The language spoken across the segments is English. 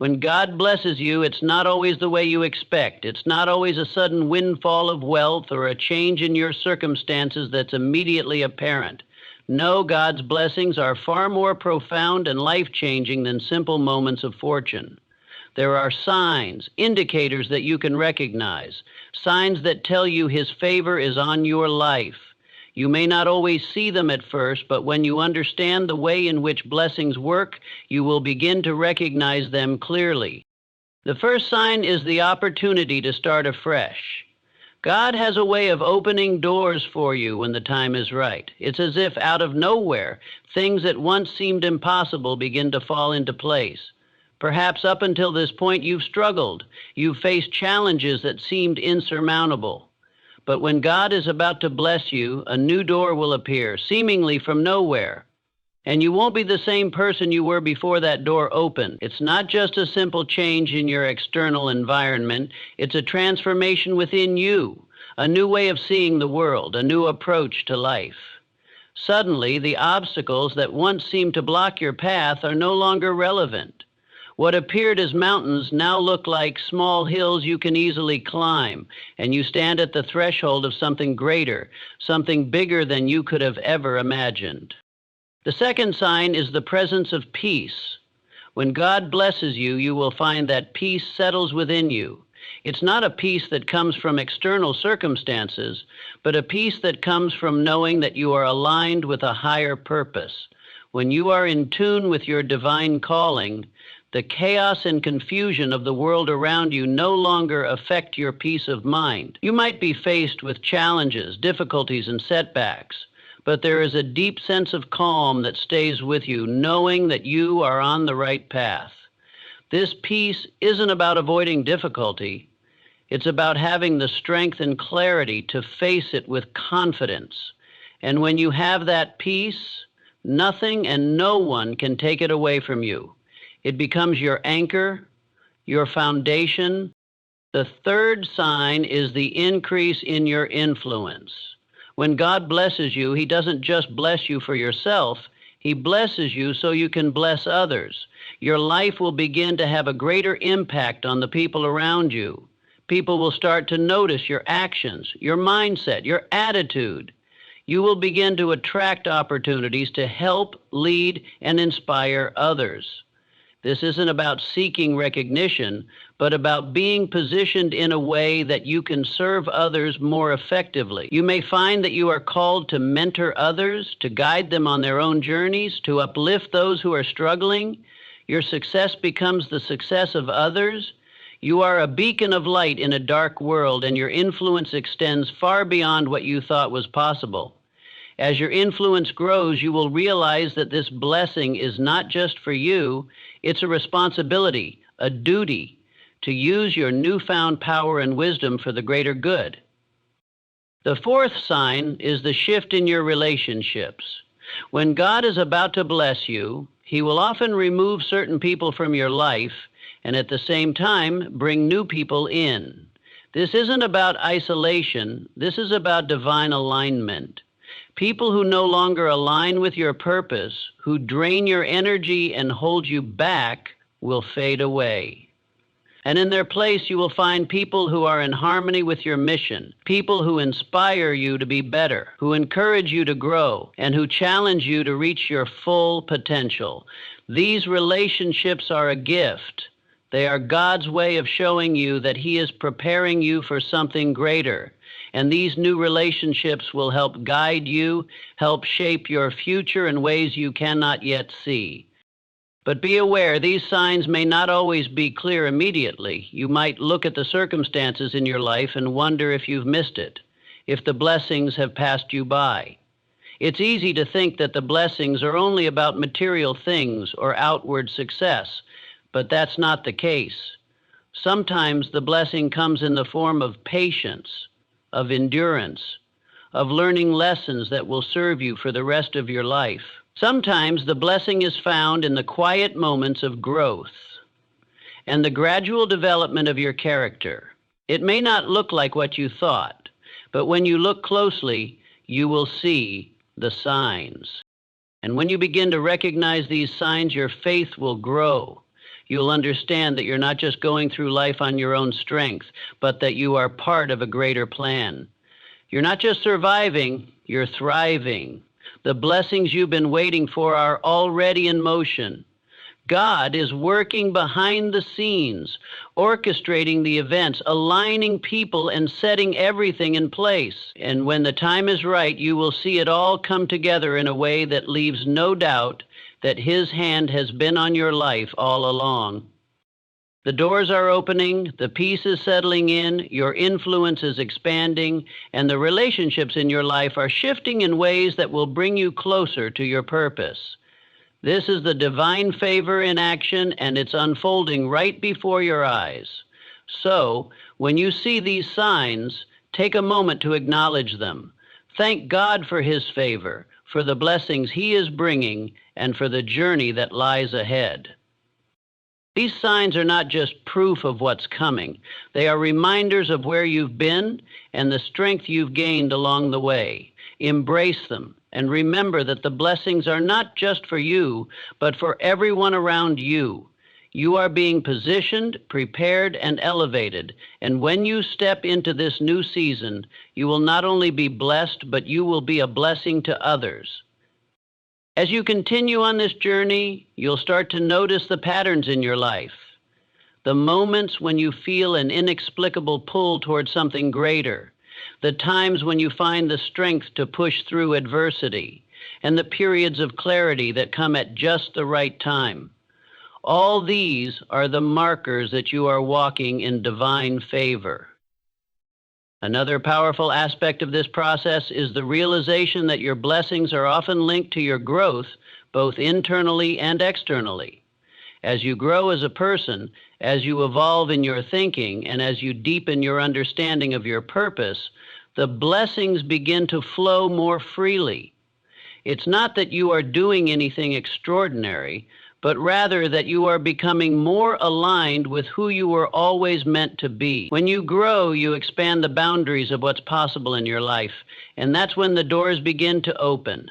When God blesses you, it's not always the way you expect. It's not always a sudden windfall of wealth or a change in your circumstances that's immediately apparent. No, God's blessings are far more profound and life-changing than simple moments of fortune. There are signs, indicators that you can recognize, signs that tell you His favor is on your life. You may not always see them at first, but when you understand the way in which blessings work, you will begin to recognize them clearly. The first sign is the opportunity to start afresh. God has a way of opening doors for you when the time is right. It's as if out of nowhere, things that once seemed impossible begin to fall into place. Perhaps up until this point you've struggled. You've faced challenges that seemed insurmountable. But when God is about to bless you, a new door will appear, seemingly from nowhere. And you won't be the same person you were before that door opened. It's not just a simple change in your external environment. It's a transformation within you, a new way of seeing the world, a new approach to life. Suddenly, the obstacles that once seemed to block your path are no longer relevant. What appeared as mountains now look like small hills you can easily climb, and you stand at the threshold of something greater, something bigger than you could have ever imagined. The second sign is the presence of peace. When God blesses you, you will find that peace settles within you. It's not a peace that comes from external circumstances, but a peace that comes from knowing that you are aligned with a higher purpose. When you are in tune with your divine calling, the chaos and confusion of the world around you no longer affect your peace of mind. You might be faced with challenges, difficulties, and setbacks, but there is a deep sense of calm that stays with you, knowing that you are on the right path. This peace isn't about avoiding difficulty. It's about having the strength and clarity to face it with confidence. And when you have that peace, nothing and no one can take it away from you. It becomes your anchor, your foundation. The third sign is the increase in your influence. When God blesses you, He doesn't just bless you for yourself, He blesses you so you can bless others. Your life will begin to have a greater impact on the people around you. People will start to notice your actions, your mindset, your attitude. You will begin to attract opportunities to help, lead, and inspire others. This isn't about seeking recognition, but about being positioned in a way that you can serve others more effectively. You may find that you are called to mentor others, to guide them on their own journeys, to uplift those who are struggling. Your success becomes the success of others. You are a beacon of light in a dark world, and your influence extends far beyond what you thought was possible. As your influence grows, you will realize that this blessing is not just for you, it's a responsibility, a duty, to use your newfound power and wisdom for the greater good. The fourth sign is the shift in your relationships. When God is about to bless you, He will often remove certain people from your life and at the same time bring new people in. This isn't about isolation, this is about divine alignment. People who no longer align with your purpose, who drain your energy and hold you back, will fade away. And in their place, you will find people who are in harmony with your mission, people who inspire you to be better, who encourage you to grow, and who challenge you to reach your full potential. These relationships are a gift. They are God's way of showing you that He is preparing you for something greater. And these new relationships will help guide you, help shape your future in ways you cannot yet see. But be aware, these signs may not always be clear immediately. You might look at the circumstances in your life and wonder if you've missed it, if the blessings have passed you by. It's easy to think that the blessings are only about material things or outward success, but that's not the case. Sometimes the blessing comes in the form of patience, of endurance, of learning lessons that will serve you for the rest of your life. Sometimes the blessing is found in the quiet moments of growth and the gradual development of your character. It may not look like what you thought, but when you look closely, you will see the signs. And when you begin to recognize these signs, your faith will grow. You'll understand that you're not just going through life on your own strength, but that you are part of a greater plan. You're not just surviving, you're thriving. The blessings you've been waiting for are already in motion. God is working behind the scenes, orchestrating the events, aligning people, and setting everything in place. And when the time is right, you will see it all come together in a way that leaves no doubt that His hand has been on your life all along. The doors are opening, the peace is settling in, your influence is expanding, and the relationships in your life are shifting in ways that will bring you closer to your purpose. This is the divine favor in action, and it's unfolding right before your eyes. So, when you see these signs, take a moment to acknowledge them. Thank God for His favor, for the blessings He is bringing, and for the journey that lies ahead. These signs are not just proof of what's coming. They are reminders of where you've been and the strength you've gained along the way. Embrace them and remember that the blessings are not just for you, but for everyone around you. You are being positioned, prepared, and elevated. And when you step into this new season, you will not only be blessed, but you will be a blessing to others. As you continue on this journey, you'll start to notice the patterns in your life, the moments when you feel an inexplicable pull towards something greater, the times when you find the strength to push through adversity, and the periods of clarity that come at just the right time. All these are the markers that you are walking in divine favor. Another powerful aspect of this process is the realization that your blessings are often linked to your growth, both internally and externally. As you grow as a person, as you evolve in your thinking, and as you deepen your understanding of your purpose, the blessings begin to flow more freely. It's not that you are doing anything extraordinary, but rather that you are becoming more aligned with who you were always meant to be. When you grow, you expand the boundaries of what's possible in your life, and that's when the doors begin to open.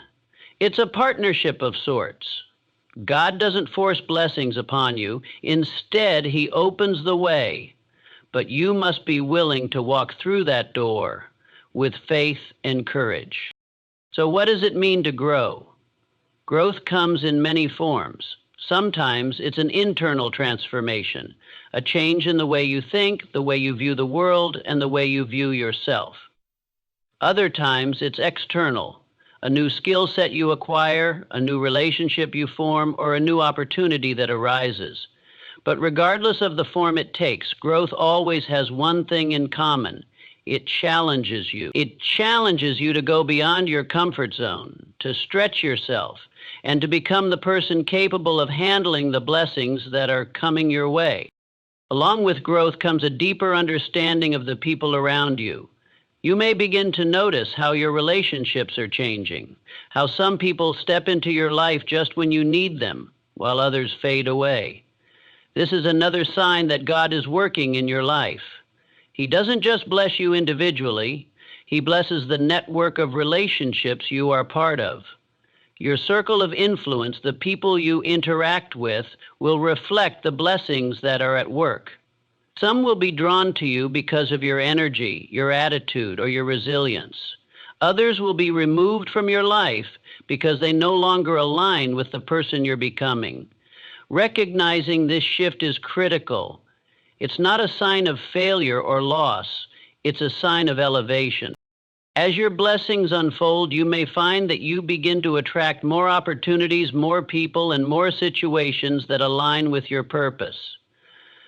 It's a partnership of sorts. God doesn't force blessings upon you. Instead, He opens the way, but you must be willing to walk through that door with faith and courage. So what does it mean to grow? Growth comes in many forms. Sometimes it's an internal transformation, a change in the way you think, the way you view the world, and the way you view yourself. Other times it's external, a new skill set you acquire, a new relationship you form, or a new opportunity that arises. But regardless of the form it takes, growth always has one thing in common. It challenges you. It challenges you to go beyond your comfort zone, to stretch yourself, and to become the person capable of handling the blessings that are coming your way. Along with growth comes a deeper understanding of the people around you. You may begin to notice how your relationships are changing, how some people step into your life just when you need them, while others fade away. This is another sign that God is working in your life. He doesn't just bless you individually, He blesses the network of relationships you are part of. Your circle of influence, the people you interact with, will reflect the blessings that are at work. Some will be drawn to you because of your energy, your attitude, or your resilience. Others will be removed from your life because they no longer align with the person you're becoming. Recognizing this shift is critical. It's not a sign of failure or loss. It's a sign of elevation. As your blessings unfold, you may find that you begin to attract more opportunities, more people, and more situations that align with your purpose.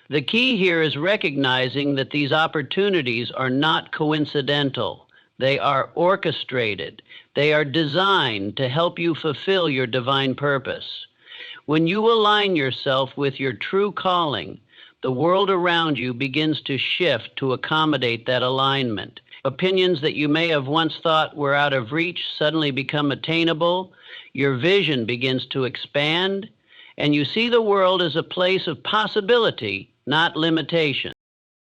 The key here is recognizing that these opportunities are not coincidental. They are orchestrated. They are designed to help you fulfill your divine purpose. When you align yourself with your true calling, the world around you begins to shift to accommodate that alignment. Opinions that you may have once thought were out of reach suddenly become attainable. Your vision begins to expand, and you see the world as a place of possibility, not limitation.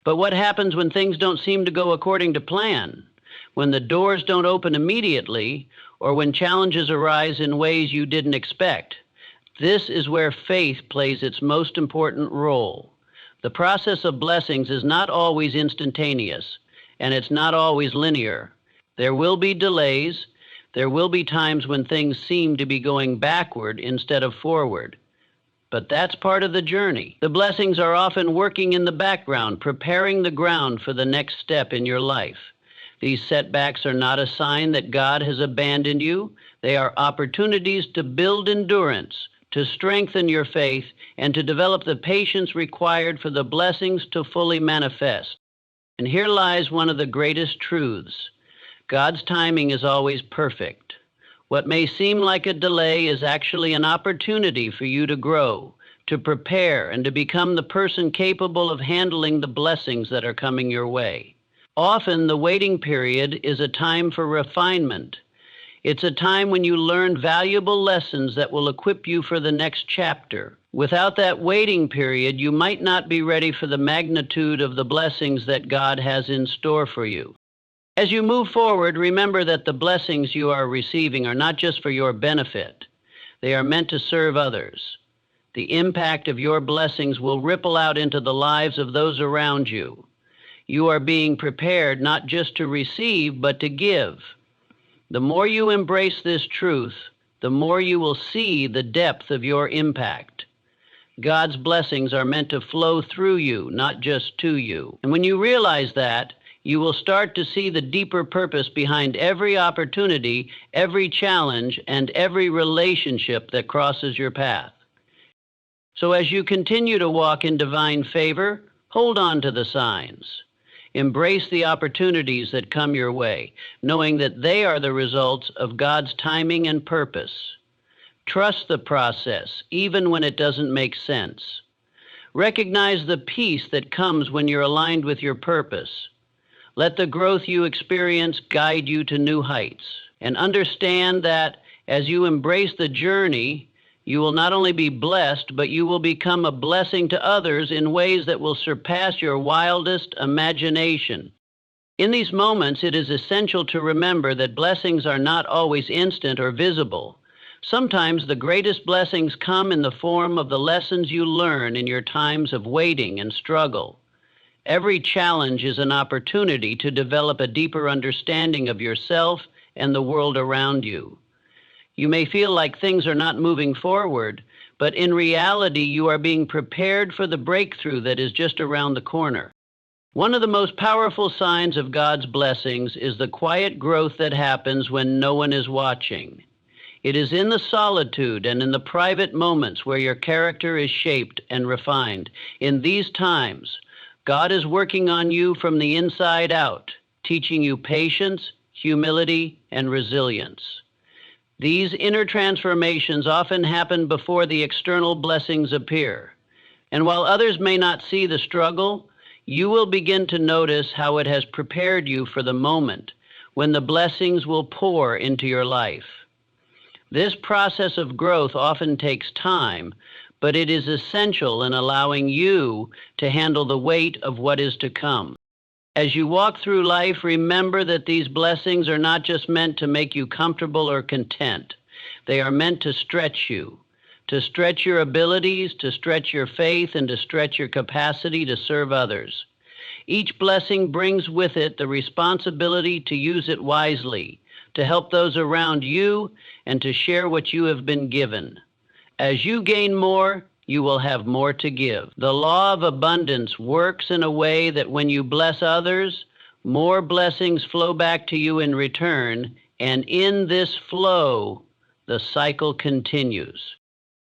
But what happens when things don't seem to go according to plan? When the doors don't open immediately, or when challenges arise in ways you didn't expect? This is where faith plays its most important role. The process of blessings is not always instantaneous, and it's not always linear. There will be delays. There will be times when things seem to be going backward instead of forward. But that's part of the journey. The blessings are often working in the background, preparing the ground for the next step in your life. These setbacks are not a sign that God has abandoned you. They are opportunities to build endurance, to strengthen your faith, and to develop the patience required for the blessings to fully manifest. And here lies one of the greatest truths. God's timing is always perfect. What may seem like a delay is actually an opportunity for you to grow, to prepare, and to become the person capable of handling the blessings that are coming your way. Often, the waiting period is a time for refinement. It's a time when you learn valuable lessons that will equip you for the next chapter. Without that waiting period, you might not be ready for the magnitude of the blessings that God has in store for you. As you move forward, remember that the blessings you are receiving are not just for your benefit. They are meant to serve others. The impact of your blessings will ripple out into the lives of those around you. You are being prepared not just to receive, but to give. The more you embrace this truth, the more you will see the depth of your impact. God's blessings are meant to flow through you, not just to you. And when you realize that, you will start to see the deeper purpose behind every opportunity, every challenge, and every relationship that crosses your path. So as you continue to walk in divine favor, hold on to the signs. Embrace the opportunities that come your way, knowing that they are the results of God's timing and purpose. Trust the process, even when it doesn't make sense. Recognize the peace that comes when you're aligned with your purpose. Let the growth you experience guide you to new heights. And understand that as you embrace the journey, you will not only be blessed, but you will become a blessing to others in ways that will surpass your wildest imagination. In these moments, it is essential to remember that blessings are not always instant or visible. Sometimes the greatest blessings come in the form of the lessons you learn in your times of waiting and struggle. Every challenge is an opportunity to develop a deeper understanding of yourself and the world around you. You may feel like things are not moving forward, but in reality, you are being prepared for the breakthrough that is just around the corner. One of the most powerful signs of God's blessings is the quiet growth that happens when no one is watching. It is in the solitude and in the private moments where your character is shaped and refined. In these times, God is working on you from the inside out, teaching you patience, humility, and resilience. These inner transformations often happen before the external blessings appear. And while others may not see the struggle, you will begin to notice how it has prepared you for the moment when the blessings will pour into your life. This process of growth often takes time, but it is essential in allowing you to handle the weight of what is to come. As you walk through life, remember that these blessings are not just meant to make you comfortable or content. They are meant to stretch you, to stretch your abilities, to stretch your faith, and to stretch your capacity to serve others. Each blessing brings with it the responsibility to use it wisely, to help those around you, and to share what you have been given. As you gain more, you will have more to give. The law of abundance works in a way that when you bless others, more blessings flow back to you in return, and in this flow, the cycle continues.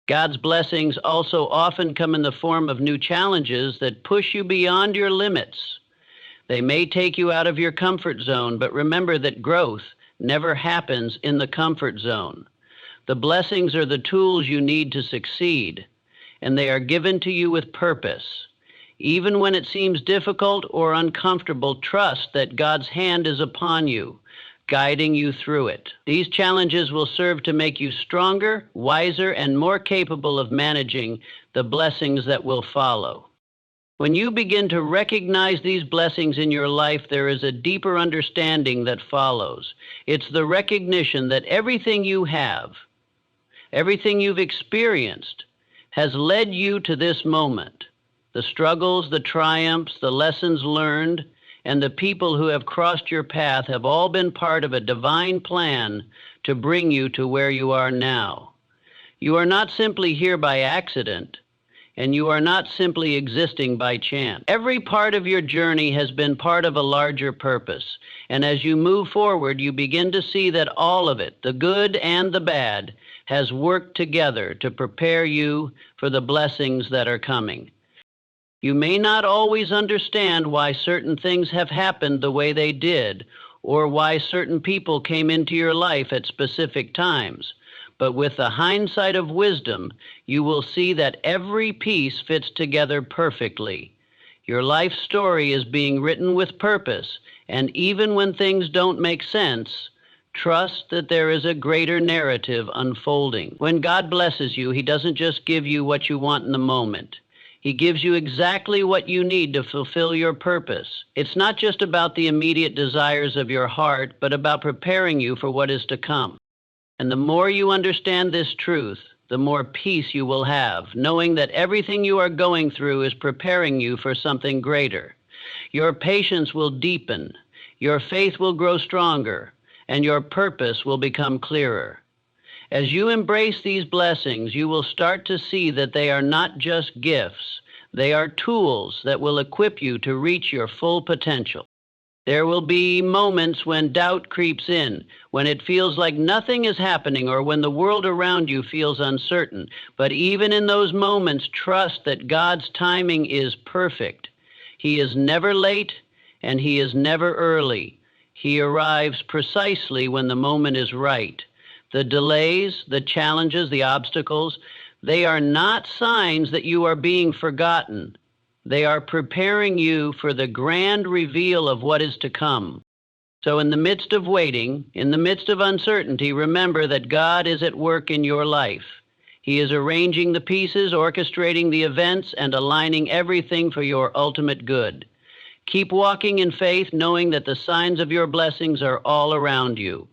God's blessings also often come in the form of new challenges that push you beyond your limits. They may take you out of your comfort zone, but remember that growth never happens in the comfort zone. The blessings are the tools you need to succeed, and they are given to you with purpose. Even when it seems difficult or uncomfortable, trust that God's hand is upon you, guiding you through it. These challenges will serve to make you stronger, wiser, and more capable of managing the blessings that will follow. When you begin to recognize these blessings in your life, there is a deeper understanding that follows. It's the recognition that everything you have, Everything you've experienced has led you to this moment. The struggles, the triumphs, the lessons learned, and the people who have crossed your path have all been part of a divine plan to bring you to where you are now. You are not simply here by accident, and you are not simply existing by chance. Every part of your journey has been part of a larger purpose, and as you move forward, you begin to see that all of it, the good and the bad, has worked together to prepare you for the blessings that are coming. You may not always understand why certain things have happened the way they did, or why certain people came into your life at specific times. But with the hindsight of wisdom, you will see that every piece fits together perfectly. Your life story is being written with purpose, and even when things don't make sense, trust that there is a greater narrative unfolding. When God blesses you, He doesn't just give you what you want in the moment. He gives you exactly what you need to fulfill your purpose. It's not just about the immediate desires of your heart, but about preparing you for what is to come. And the more you understand this truth, the more peace you will have, knowing that everything you are going through is preparing you for something greater. Your patience will deepen, your faith will grow stronger, and your purpose will become clearer. As you embrace these blessings, you will start to see that they are not just gifts. They are tools that will equip you to reach your full potential. There will be moments when doubt creeps in, when it feels like nothing is happening, or when the world around you feels uncertain. But even in those moments, trust that God's timing is perfect. He is never late, and He is never early. He arrives precisely when the moment is right. The delays, the challenges, the obstacles, they are not signs that you are being forgotten. They are preparing you for the grand reveal of what is to come. So in the midst of waiting, in the midst of uncertainty, remember that God is at work in your life. He is arranging the pieces, orchestrating the events, and aligning everything for your ultimate good. Keep walking in faith, knowing that the signs of your blessings are all around you.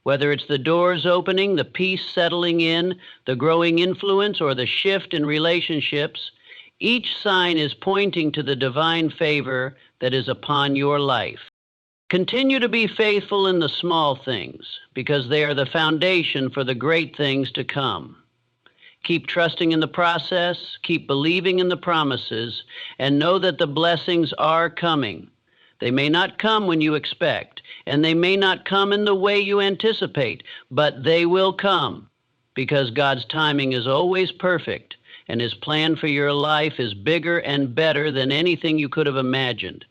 Whether it's the doors opening, the peace settling in, the growing influence, or the shift in relationships, each sign is pointing to the divine favor that is upon your life. Continue to be faithful in the small things, because they are the foundation for the great things to come. Keep trusting in the process, keep believing in the promises, and know that the blessings are coming. They may not come when you expect, and they may not come in the way you anticipate, but they will come, because God's timing is always perfect, and His plan for your life is bigger and better than anything you could have imagined.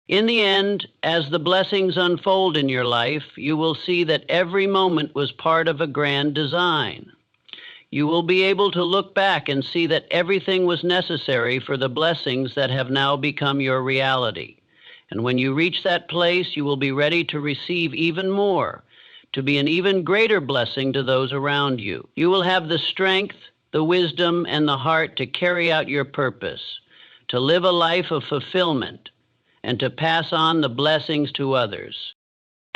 In the end, as the blessings unfold in your life, you will see that every moment was part of a grand design. You will be able to look back and see that everything was necessary for the blessings that have now become your reality. And when you reach that place, you will be ready to receive even more, to be an even greater blessing to those around you. You will have the strength, the wisdom, and the heart to carry out your purpose, to live a life of fulfillment, and to pass on the blessings to others.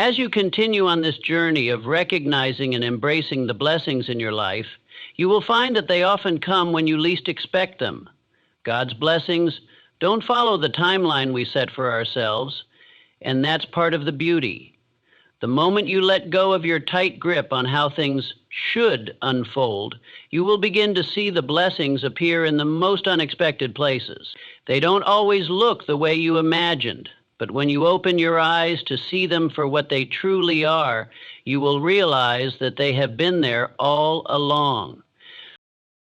As you continue on this journey of recognizing and embracing the blessings in your life, you will find that they often come when you least expect them. God's blessings don't follow the timeline we set for ourselves, and that's part of the beauty. The moment you let go of your tight grip on how things should unfold, you will begin to see the blessings appear in the most unexpected places. They don't always look the way you imagined, but when you open your eyes to see them for what they truly are, you will realize that they have been there all along.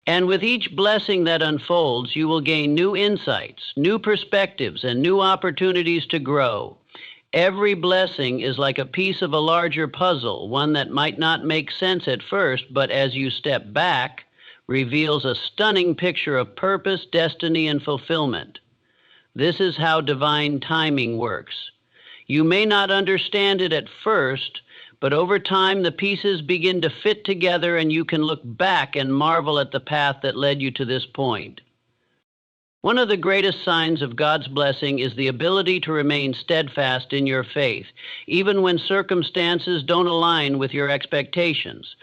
And with each blessing that unfolds, you will gain new insights, new perspectives, and new opportunities to grow. Every blessing is like a piece of a larger puzzle, one that might not make sense at first, but as you step back, reveals a stunning picture of purpose, destiny, and fulfillment. This is how divine timing works. You may not understand it at first, but over time the pieces begin to fit together and you can look back and marvel at the path that led you to this point. One of the greatest signs of God's blessing is the ability to remain steadfast in your faith, even when circumstances don't align with your expectations.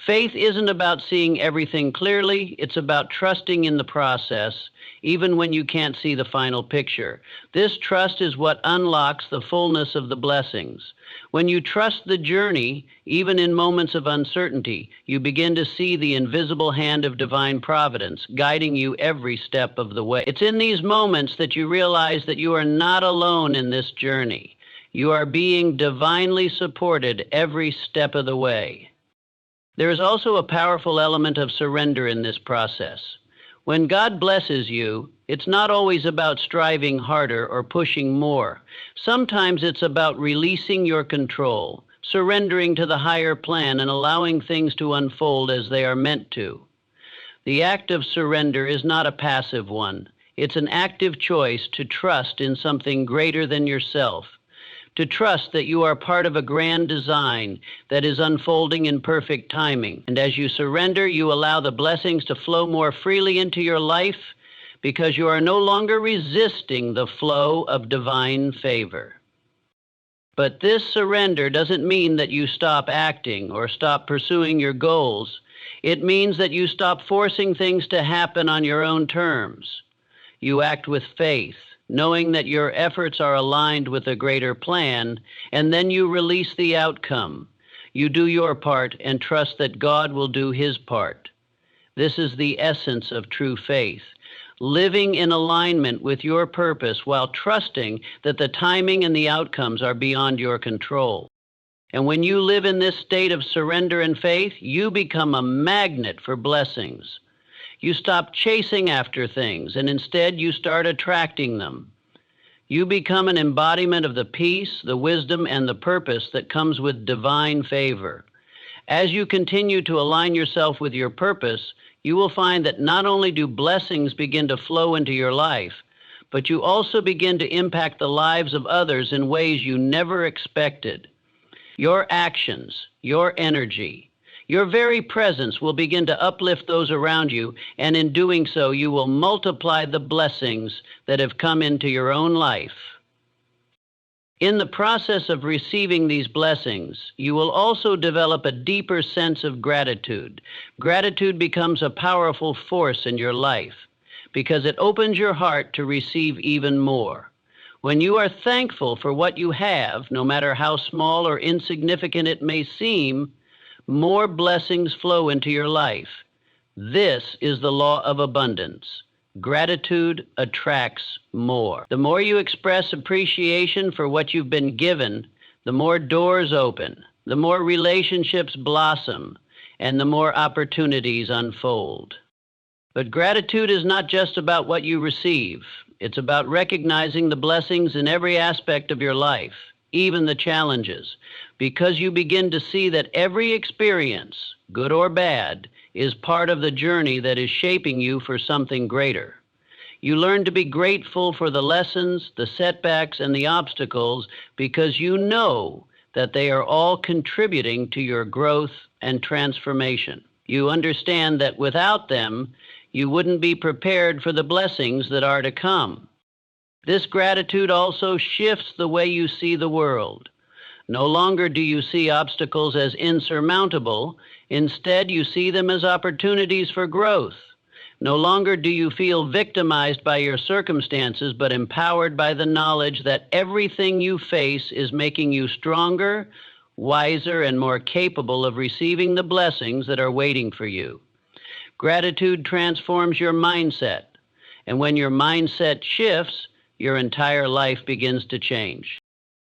Faith isn't about seeing everything clearly, it's about trusting in the process, even when you can't see the final picture. This trust is what unlocks the fullness of the blessings. When you trust the journey, even in moments of uncertainty, you begin to see the invisible hand of divine providence guiding you every step of the way. It's in these moments that you realize that you are not alone in this journey. You are being divinely supported every step of the way. There is also a powerful element of surrender in this process. When God blesses you, it's not always about striving harder or pushing more. Sometimes it's about releasing your control, surrendering to the higher plan, and allowing things to unfold as they are meant to. The act of surrender is not a passive one. It's an active choice to trust in something greater than yourself, to trust that you are part of a grand design that is unfolding in perfect timing. And as you surrender, you allow the blessings to flow more freely into your life because you are no longer resisting the flow of divine favor. But this surrender doesn't mean that you stop acting or stop pursuing your goals. It means that you stop forcing things to happen on your own terms. You act with faith, knowing that your efforts are aligned with a greater plan, and then you release the outcome. You do your part and trust that God will do his part. This is the essence of true faith, living in alignment with your purpose while trusting that the timing and the outcomes are beyond your control. And when you live in this state of surrender and faith, you become a magnet for blessings. You stop chasing after things, and instead you start attracting them. You become an embodiment of the peace, the wisdom, and the purpose that comes with divine favor. As you continue to align yourself with your purpose, you will find that not only do blessings begin to flow into your life, but you also begin to impact the lives of others in ways you never expected. Your actions, your energy, your very presence will begin to uplift those around you, and in doing so, you will multiply the blessings that have come into your own life. In the process of receiving these blessings, you will also develop a deeper sense of gratitude. Gratitude becomes a powerful force in your life because it opens your heart to receive even more. When you are thankful for what you have, no matter how small or insignificant it may seem, more blessings flow into your life. This is the law of abundance. Gratitude attracts more. The more you express appreciation for what you've been given, the more doors open, the more relationships blossom, and the more opportunities unfold. But gratitude is not just about what you receive. It's about recognizing the blessings in every aspect of your life, even the challenges, because you begin to see that every experience, good or bad, is part of the journey that is shaping you for something greater. You learn to be grateful for the lessons, the setbacks, and the obstacles because you know that they are all contributing to your growth and transformation. You understand that without them, you wouldn't be prepared for the blessings that are to come. This gratitude also shifts the way you see the world. No longer do you see obstacles as insurmountable. Instead, you see them as opportunities for growth. No longer do you feel victimized by your circumstances, but empowered by the knowledge that everything you face is making you stronger, wiser, and more capable of receiving the blessings that are waiting for you. Gratitude transforms your mindset, and when your mindset shifts, your entire life begins to change.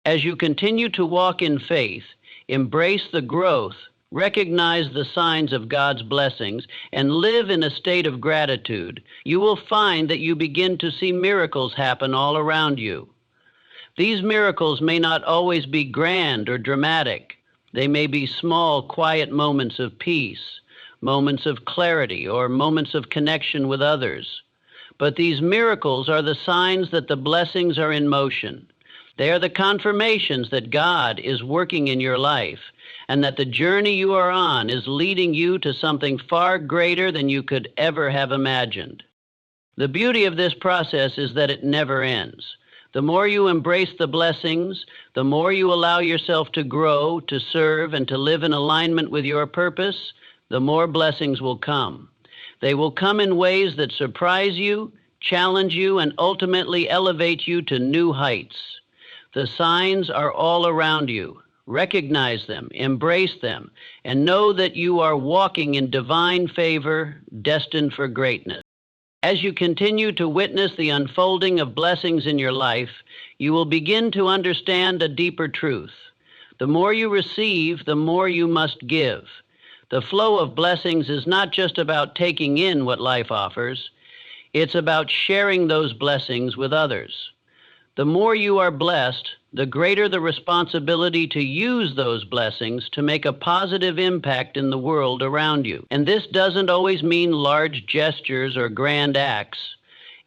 As you continue to walk in faith, embrace the growth, recognize the signs of God's blessings, and live in a state of gratitude, you will find that you begin to see miracles happen all around you. These miracles may not always be grand or dramatic. They may be small, quiet moments of peace, moments of clarity, or moments of connection with others. But these miracles are the signs that the blessings are in motion. They are the confirmations that God is working in your life and that the journey you are on is leading you to something far greater than you could ever have imagined. The beauty of this process is that it never ends. The more you embrace the blessings, the more you allow yourself to grow, to serve, and to live in alignment with your purpose, the more blessings will come. They will come in ways that surprise you, challenge you, and ultimately elevate you to new heights. The signs are all around you. Recognize them, embrace them, and know that you are walking in divine favor, destined for greatness. As you continue to witness the unfolding of blessings in your life, you will begin to understand a deeper truth. The more you receive, the more you must give. The flow of blessings is not just about taking in what life offers, it's about sharing those blessings with others. The more you are blessed, the greater the responsibility to use those blessings to make a positive impact in the world around you. And this doesn't always mean large gestures or grand acts.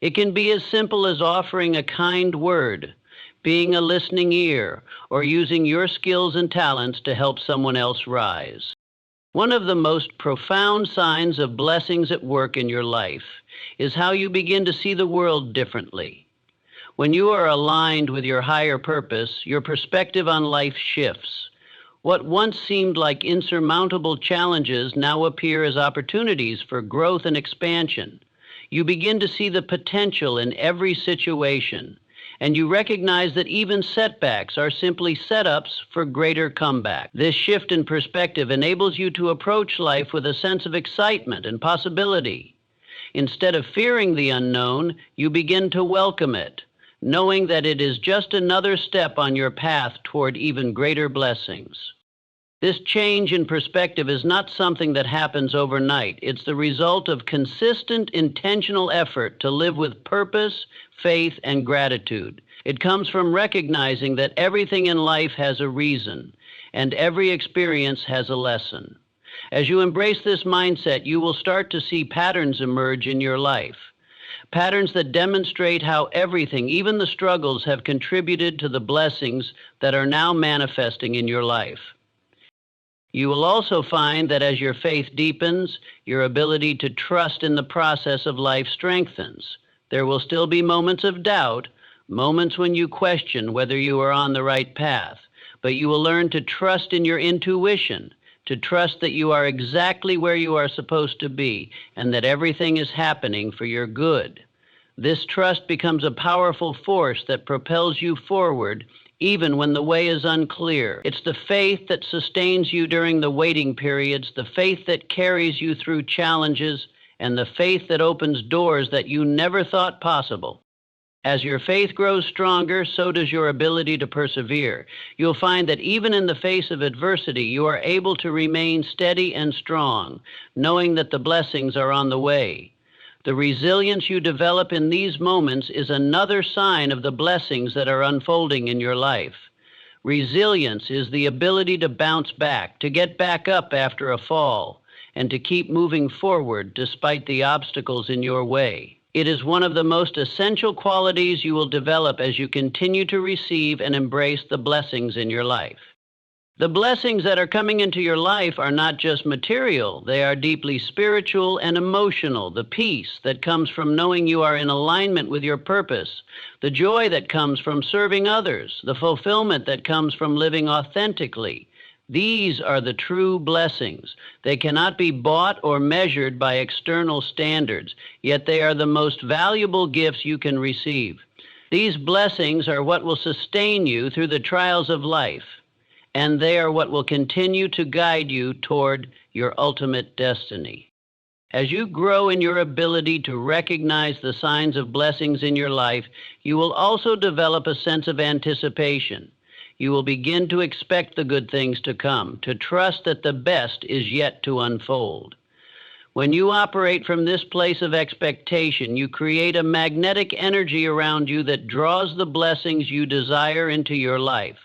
It can be as simple as offering a kind word, being a listening ear, or using your skills and talents to help someone else rise. One of the most profound signs of blessings at work in your life is how you begin to see the world differently. When you are aligned with your higher purpose, your perspective on life shifts. What once seemed like insurmountable challenges now appear as opportunities for growth and expansion. You begin to see the potential in every situation, and you recognize that even setbacks are simply setups for greater comeback. This shift in perspective enables you to approach life with a sense of excitement and possibility. Instead of fearing the unknown, you begin to welcome it, knowing that it is just another step on your path toward even greater blessings. This change in perspective is not something that happens overnight. It's the result of consistent, intentional effort to live with purpose, faith, and gratitude. It comes from recognizing that everything in life has a reason, and every experience has a lesson. As you embrace this mindset, you will start to see patterns emerge in your life. Patterns that demonstrate how everything, even the struggles, have contributed to the blessings that are now manifesting in your life. You will also find that as your faith deepens, your ability to trust in the process of life strengthens. There will still be moments of doubt, moments when you question whether you are on the right path, but you will learn to trust in your intuition, to trust that you are exactly where you are supposed to be and that everything is happening for your good. This trust becomes a powerful force that propels you forward even when the way is unclear. It's the faith that sustains you during the waiting periods, the faith that carries you through challenges, and the faith that opens doors that you never thought possible. As your faith grows stronger, so does your ability to persevere. You'll find that even in the face of adversity, you are able to remain steady and strong, knowing that the blessings are on the way. The resilience you develop in these moments is another sign of the blessings that are unfolding in your life. Resilience is the ability to bounce back, to get back up after a fall, and to keep moving forward despite the obstacles in your way. It is one of the most essential qualities you will develop as you continue to receive and embrace the blessings in your life. The blessings that are coming into your life are not just material, they are deeply spiritual and emotional. The peace that comes from knowing you are in alignment with your purpose, the joy that comes from serving others, the fulfillment that comes from living authentically. These are the true blessings. They cannot be bought or measured by external standards, yet they are the most valuable gifts you can receive. These blessings are what will sustain you through the trials of life, and they are what will continue to guide you toward your ultimate destiny. As you grow in your ability to recognize the signs of blessings in your life, you will also develop a sense of anticipation. You will begin to expect the good things to come, to trust that the best is yet to unfold. When you operate from this place of expectation, you create a magnetic energy around you that draws the blessings you desire into your life.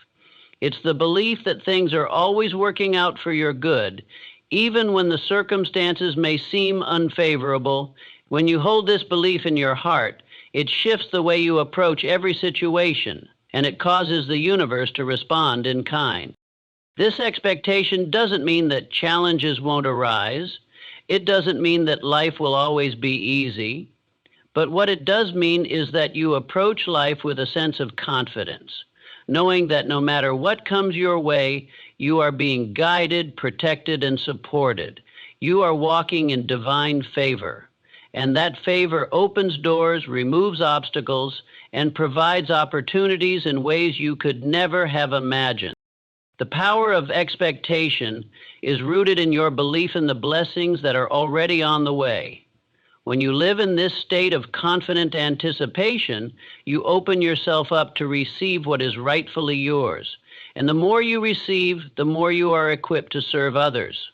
It's the belief that things are always working out for your good, even when the circumstances may seem unfavorable. When you hold this belief in your heart, it shifts the way you approach every situation, and it causes the universe to respond in kind. This expectation doesn't mean that challenges won't arise. It doesn't mean that life will always be easy. But what it does mean is that you approach life with a sense of confidence, knowing that no matter what comes your way, you are being guided, protected, and supported. You are walking in divine favor, and that favor opens doors, removes obstacles, and provides opportunities in ways you could never have imagined. The power of expectation is rooted in your belief in the blessings that are already on the way. When you live in this state of confident anticipation, you open yourself up to receive what is rightfully yours. And the more you receive, the more you are equipped to serve others.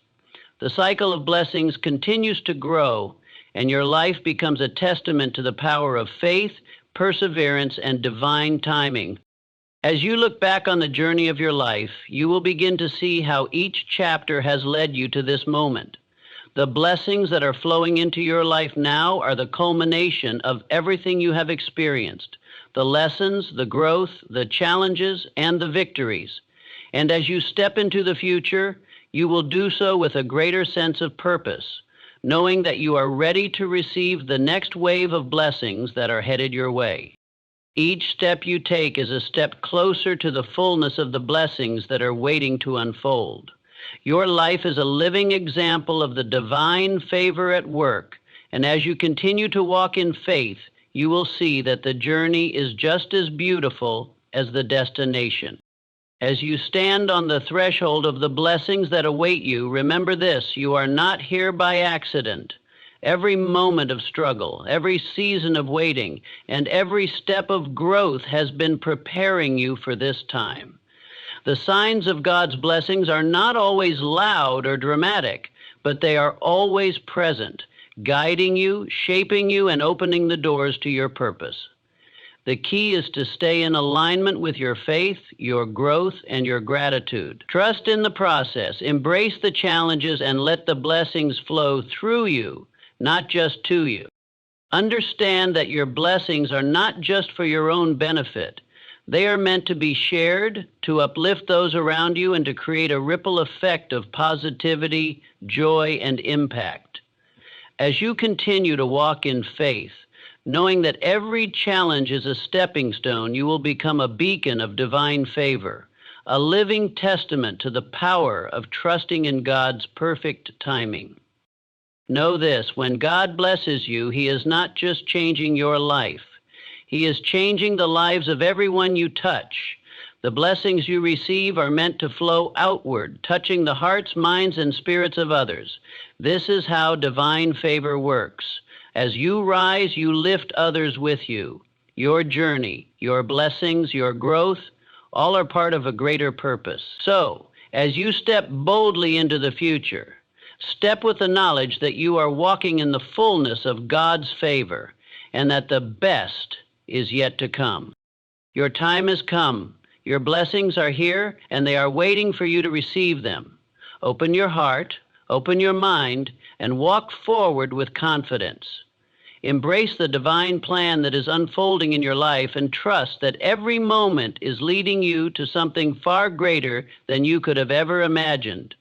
The cycle of blessings continues to grow, and your life becomes a testament to the power of faith, perseverance, and divine timing. As you look back on the journey of your life, you will begin to see how each chapter has led you to this moment. The blessings that are flowing into your life now are the culmination of everything you have experienced, the lessons, the growth, the challenges, and the victories. And as you step into the future, you will do so with a greater sense of purpose, knowing that you are ready to receive the next wave of blessings that are headed your way. Each step you take is a step closer to the fullness of the blessings that are waiting to unfold. Your life is a living example of the divine favor at work, and as you continue to walk in faith, you will see that the journey is just as beautiful as the destination. As you stand on the threshold of the blessings that await you, remember this: you are not here by accident. Every moment of struggle, every season of waiting, and every step of growth has been preparing you for this time. The signs of God's blessings are not always loud or dramatic, but they are always present, guiding you, shaping you, and opening the doors to your purpose. The key is to stay in alignment with your faith, your growth, and your gratitude. Trust in the process, embrace the challenges, and let the blessings flow through you, not just to you. Understand that your blessings are not just for your own benefit. They are meant to be shared, to uplift those around you, and to create a ripple effect of positivity, joy, and impact. As you continue to walk in faith, knowing that every challenge is a stepping stone, you will become a beacon of divine favor, a living testament to the power of trusting in God's perfect timing. Know this: when God blesses you, He is not just changing your life. He is changing the lives of everyone you touch. The blessings you receive are meant to flow outward, touching the hearts, minds, and spirits of others. This is how divine favor works. As you rise, you lift others with you. Your journey, your blessings, your growth, all are part of a greater purpose. So, as you step boldly into the future, step with the knowledge that you are walking in the fullness of God's favor and that the best is yet to come. Your time has come. Your blessings are here, and they are waiting for you to receive them. Open your heart, open your mind, and walk forward with confidence. Embrace the divine plan that is unfolding in your life and trust that every moment is leading you to something far greater than you could have ever imagined.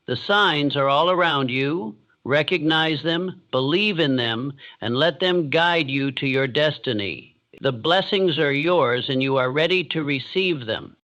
The signs are all around you. Recognize them, believe in them, and let them guide you to your destiny. The blessings are yours, and you are ready to receive them.